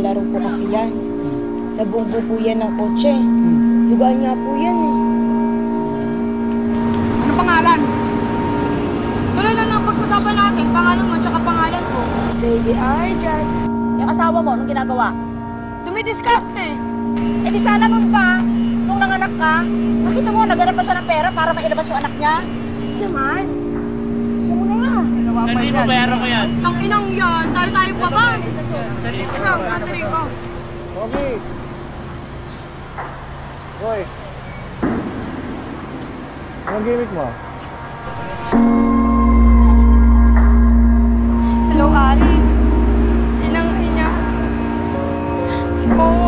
Naglalaro po kasi yan. Nabunggo po yan ng kotse. Dugaan nga po yan eh. Ano pangalan? Tuloy na lang pag-usapan natin. Pangalan mo tsaka pangalan ko. Baby Arjan. Yung asawa mo, anong ginagawa? Dumidiskarte. Eh di sana nun pa, nung nanganak ka, nakita mo, naghanap pa siya ng pera para mailabas yung anak niya. Naman. Gusto mo na yan. Hindi mo bayaran ko yan. Ang inang yan. Tayo pa ba? Ito, battery ko. Okay. Boy. Anong gimmick mo? Hello, Aris. Inang ina. Oo.